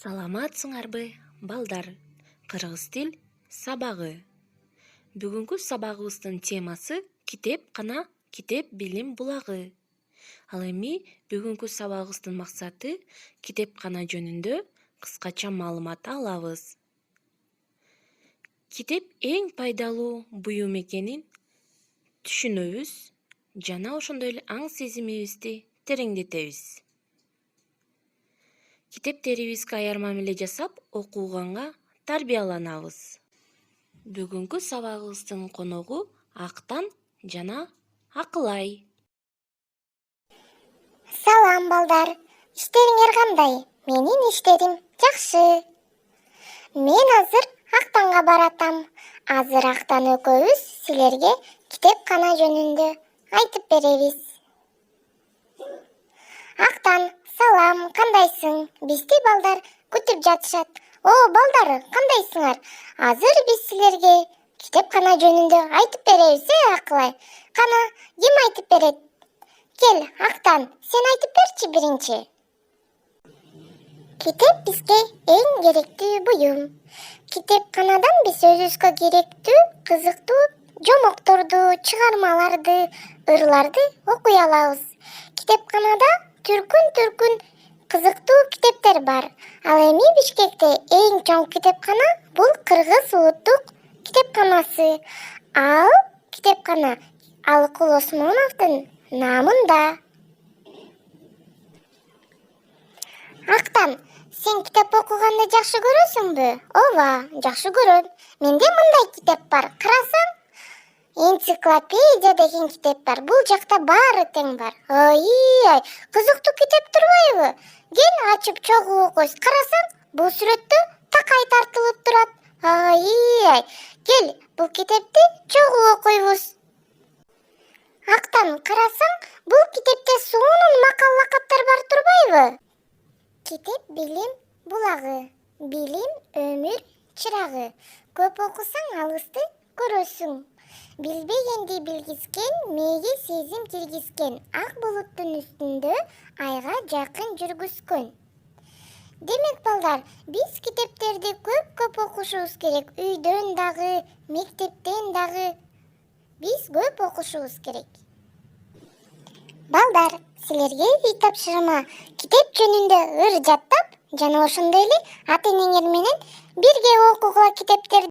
Саламатсыңарбы, балдар. Кыргыз тил сабагы. Бүгүнкү сабагыбыздын темасы китепкана, китеп билим булагы. Ал эми бүгүнкү сабагыбыздын максаты китепкана жөнүндө кыскача маалымат алабыз. Китеп эң пайдалуу буюм экенин түшүнөбүз жана ошондой эле аң сезимибизди тереңдетебиз. Китептерибизге аяр мамиле жасап, окуганга тарбияланабыз. Бүгүнкү сабагыбыздын коногу Актан жана Акылай. Салам балдар, иштериңер кандай? Менин иштерим жакшы. Мен азыр Актанга баратам. Азыр Актан экөөбүз силерге китепкана жөнүндө айтып беребиз. Актан, салам, кандайсың? Бизди балдар күтүп жатышат. О, балдар, кандайсыңар? Азыр биз силерге китепкана жөнүндө айтып беребиз, Акылай. Кана, ким айтып берет? Кел, Актан, сен айтып берчи биринчи. Китеп бизге эң керектүү буюм. Китепканадан биз өзүбүзгө керектүү, кызыктуу жомокторду, чыгармаларды, ырларды окуй алабыз. Китепканада түркүн кызыктуу китептер бар. Ал эми Бишкекте эң чоң китепкана бул Кыргыз улуттук китепканасы. Ал китепкана Алыкул Осмоновдун наамында. Актан, сен китеп окуганды жакшы көрөсүңбү? Ооба, жакшы көрөм. Менде мындай китеп бар. Карасаң, энциклопедия деген китеп бар. Бул жакта баары тең бар. Ой, кызыктуу китеп турбайбы? Кел, ачып чогуу окуйбуз. Карасаң, бул сүрөттө такай тартылып турат. Ой, кел, бул китепти чогуу окуйбуз. Актан, карасаң, бул китепте сонун макал лакаптар бар турбайбы? Китеп билим булагы, билим өмүр чырагы. Көп окусаң алысты көрөсүң. Билбегенди билгизген, мээге сезим киргизген. Ак булуттун үстүндө айга жакын жүргүзгөн. Демек балдар, биз китептерди көп окушубуз керек. Үйдөн дагы, мектептен дагы биз көп окушубуз керек. Балдар, силерге үй тапшырма китеп жөнүндө ыр жаттап жана ошондой эле ата-энеңер менен бирге окугула китептерди